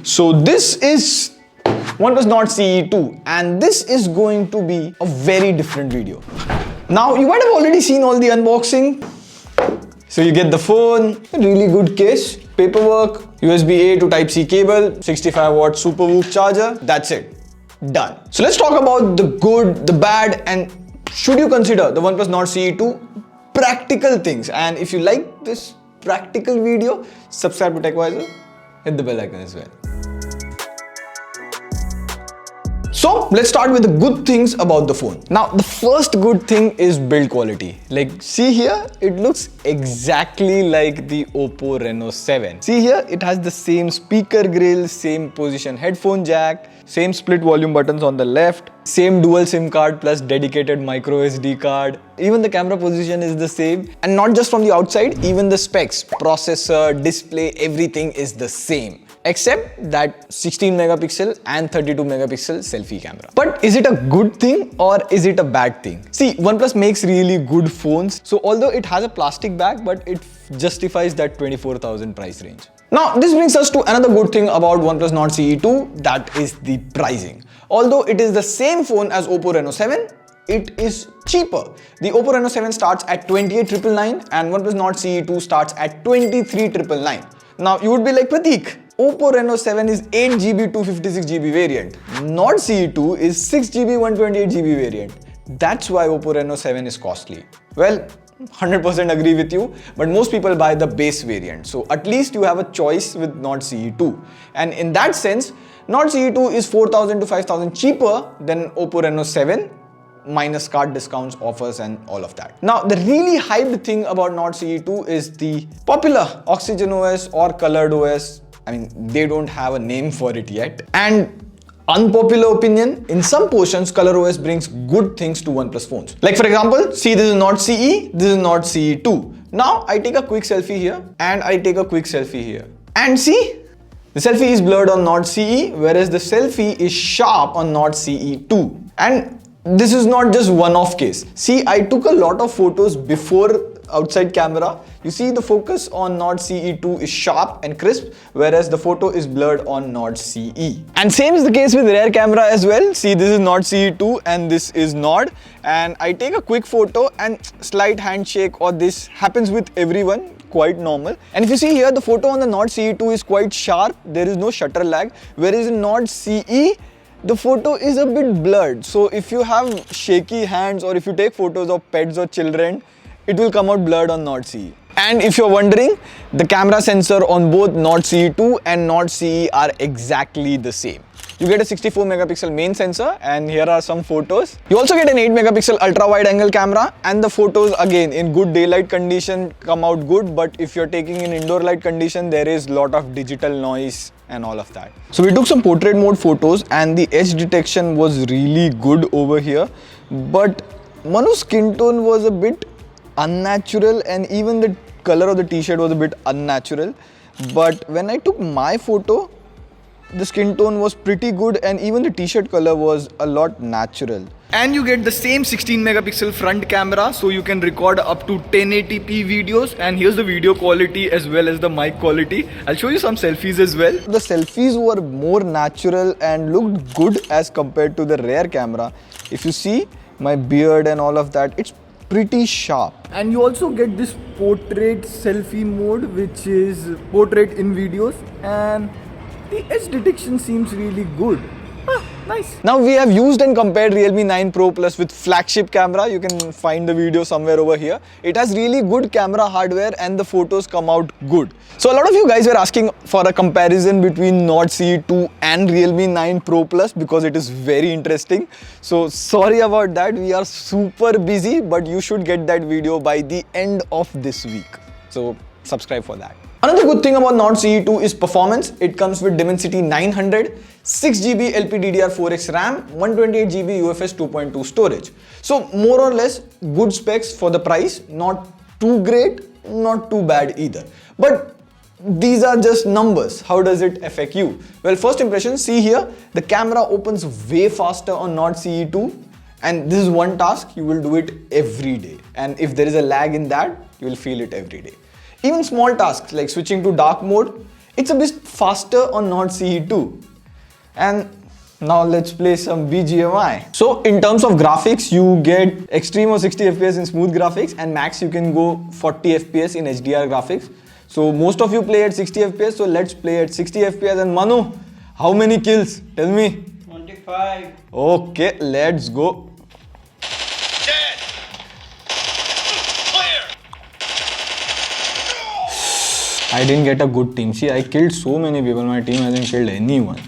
So this is OnePlus Nord CE 2 and this is going to be a very different video. Now you might have already seen all the unboxing. So you get the phone, a really good case, paperwork, USB-A to Type-C cable, 65 watt super whoop charger, that's it. Done. So let's talk about the good, the bad, and should you consider the OnePlus Nord CE 2 practical things. And if you like this practical video, subscribe to TechWiser, hit the bell icon as well. So let's start with the good things about the phone. Now the first good thing is build quality. Like see here, it looks exactly like the Oppo Reno 7. See here, it has the same speaker grill, same position headphone jack, same split volume buttons on the left, same dual SIM card plus dedicated micro SD card. Even the camera position is the same. And not just from the outside, even the specs, processor, display, everything is the same. Except that 16 megapixel and 32 megapixel selfie camera. But is it a good thing or is it a bad thing? See, OnePlus makes really good phones. So although it has a plastic back, but it justifies that 24,000 price range. Now, this brings us to another good thing about OnePlus Nord CE 2, that is the pricing. Although it is the same phone as Oppo Reno 7, it is cheaper. The Oppo Reno 7 starts at 28,999 and OnePlus Nord CE 2 starts at 23,999. Now, you would be like, Prateek, Oppo Reno 7 is 8GB 256GB variant. Nord CE 2 is 6GB 128GB variant. That's why Oppo Reno 7 is costly. Well, 100% agree with you, but most people buy the base variant. So at least you have a choice with Nord CE 2. And in that sense, Nord CE 2 is 4,000 to 5,000 cheaper than Oppo Reno 7 minus card discounts, offers and all of that. Now, the really hyped thing about Nord CE 2 is the popular Oxygen OS or Colored OS. I mean, they don't have a name for it yet. And unpopular opinion, in some portions, ColorOS brings good things to OnePlus phones. Like for example, see, this is Nord CE, this is Nord CE 2. Now I take a quick selfie here and I take a quick selfie here. And see, the selfie is blurred on Nord CE, whereas the selfie is sharp on Nord CE 2. And this is not just one-off case. See, I took a lot of photos before outside camera. You see the focus on Nord CE 2 is sharp and crisp, whereas the photo is blurred on Nord CE. And same is the case with rear camera as well. See, this is Nord CE 2 and this is Nord. And I take a quick photo and slight handshake, or this happens with everyone, quite normal. And if you see here, the photo on the Nord CE 2 is quite sharp. There is no shutter lag, whereas in Nord CE, the photo is a bit blurred. So if you have shaky hands or if you take photos of pets or children, it will come out blurred on Nord CE. And if you're wondering, the camera sensor on both Nord CE 2 and Nord CE are exactly the same. You get a 64 megapixel main sensor, and here are some photos. You also get an 8 megapixel ultra wide angle camera, and the photos again in good daylight condition come out good, but if you're taking in indoor light condition, there is a lot of digital noise and all of that. So we took some portrait mode photos and the edge detection was really good over here, but Manu's skin tone was a bit unnatural and even the color of the t-shirt was a bit unnatural. But when I took my photo, the skin tone was pretty good and even the t-shirt color was a lot natural. And you get the same 16 megapixel front camera, so you can record up to 1080p videos. And here's the video quality as well as the mic quality. I'll show you some selfies as well. The selfies were more natural and looked good as compared to the rear camera. If you see my beard and all of that, it's pretty sharp. And you also get this portrait selfie mode, which is portrait in videos, and the edge detection seems really good. Nice. Now we have used and compared Realme 9 Pro Plus with flagship camera. You can find the video somewhere over here. It has really good camera hardware and the photos come out good. So a lot of you guys were asking for a comparison between Nord CE 2 and Realme 9 Pro Plus because it is very interesting. So sorry about that. We are super busy, but you should get that video by the end of this week. So subscribe for that. Another good thing about Nord CE 2 is performance. It comes with Dimensity 900, 6GB LPDDR4X RAM, 128GB UFS 2.2 storage. So more or less good specs for the price, not too great, not too bad either. But these are just numbers. How does it affect you? Well, first impression, see here, the camera opens way faster on Nord CE 2. And this is one task, you will do it every day. And if there is a lag in that, you will feel it every day. Even small tasks like switching to dark mode, It's a bit faster on Nord CE too. And now let's play some BGMI. So in terms of graphics, you get extreme or 60 FPS in smooth graphics, and max you can go 40 FPS in HDR graphics. So most of you play at 60 FPS, so let's play at 60 FPS. And Manu, how many kills? Tell me. 25. Okay, let's go. I didn't get a good team. See, I killed so many people. My team hasn't killed anyone.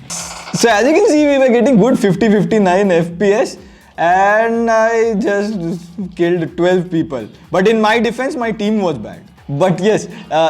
So as you can see, we were getting good 50-59 FPS and I just killed 12 people. But in my defense, my team was bad. But yes,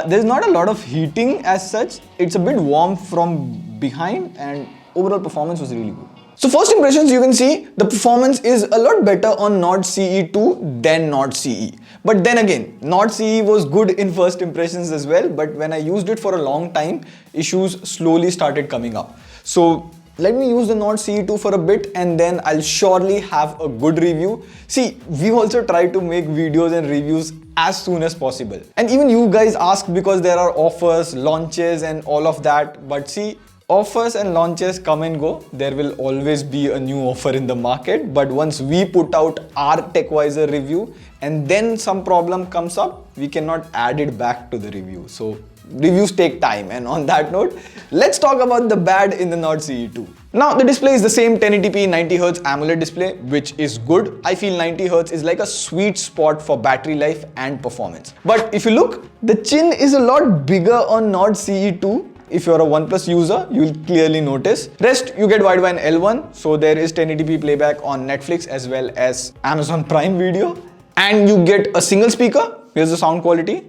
there's not a lot of heating as such. It's a bit warm from behind and overall performance was really good. So first impressions, you can see the performance is a lot better on Nord CE2 than Nord CE. But then again, Nord CE was good in first impressions as well, but when I used it for a long time, issues slowly started coming up. So let me use the Nord CE2 for a bit and then I'll surely have a good review. See, we also try to make videos and reviews as soon as possible. And even you guys ask because there are offers, launches and all of that. But see, offers and launches come and go. There will always be a new offer in the market. But once we put out our TechWiser review and then some problem comes up, we cannot add it back to the review. So reviews take time. And on that note, let's talk about the bad in the Nord CE2. Now the display is the same 1080p 90Hz AMOLED display, which is good. I feel 90Hz is like a sweet spot for battery life and performance. But if you look, the chin is a lot bigger on Nord CE2. If you're a OnePlus user, you will clearly notice. Rest, you get wideband L1, so there is 1080p playback on Netflix as well as Amazon Prime Video. And you get a single speaker. Here's the sound quality.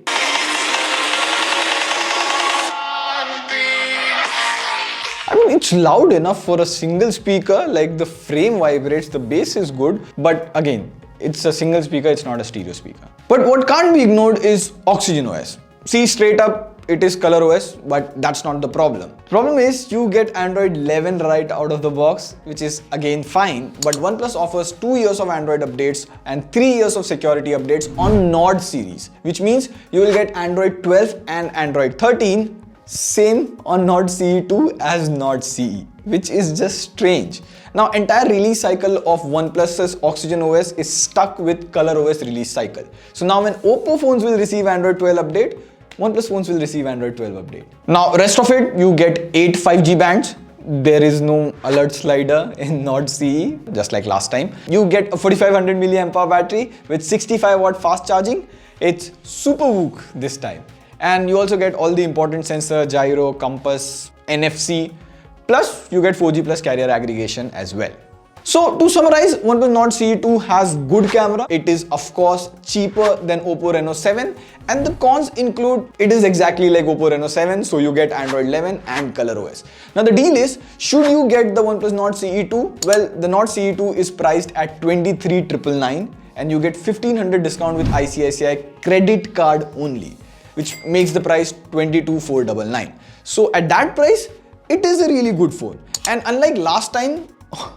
I mean, it's loud enough for a single speaker, like the frame vibrates, the bass is good, but again, it's a single speaker, it's not a stereo speaker. But what can't be ignored is Oxygen OS. See, straight up, it is Color OS, but that's not the problem. Problem is you get Android 11 right out of the box, which is again fine, but OnePlus offers 2 years of Android updates and 3 years of security updates on Nord series, which means you will get Android 12 and Android 13 same on Nord CE2 as Nord CE, which is just strange. Now, entire release cycle of OnePlus's Oxygen OS is stuck with Color OS release cycle. So now when Oppo phones will receive Android 12 update, OnePlus phones will receive Android 12 update. Now, rest of it, you get 8 5G bands. There is no alert slider in Nord CE, just like last time. You get a 4500 mAh battery with 65 watt fast charging. It's super wook this time. And you also get all the important sensor, gyro, compass, NFC, plus you get 4G plus carrier aggregation as well. So to summarize, OnePlus Nord CE2 has good camera. It is of course cheaper than Oppo Reno 7 and the cons include it is exactly like Oppo Reno 7, so you get Android 11 and Color OS. Now the deal is, should you get the OnePlus Nord CE2? Well, the Nord CE2 is priced at 23,999 and you get 1500 discount with ICICI credit card only, which makes the price 22,499. So at that price, it is a really good phone. And unlike last time,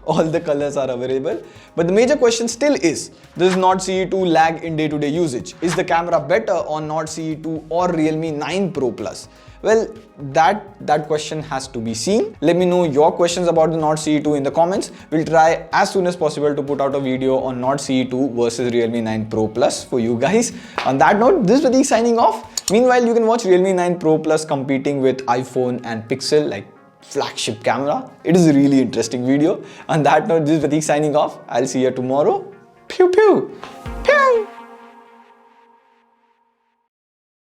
all the colors are available. But the major question still is, does Nord CE2 lag in day-to-day usage? Is the camera better on Nord CE2 or Realme 9 Pro Plus? Well, that question has to be seen. Let me know your questions about the Nord CE2 in the comments. We'll try as soon as possible to put out a video on Nord CE2 versus Realme 9 Pro Plus for you guys. On that note, this is Pratik signing off. Meanwhile, you can watch Realme 9 Pro Plus competing with iPhone and Pixel, like flagship camera. It is a really interesting video. On that note, this is Pratik signing off. I'll see you tomorrow. Pew pew. Pew.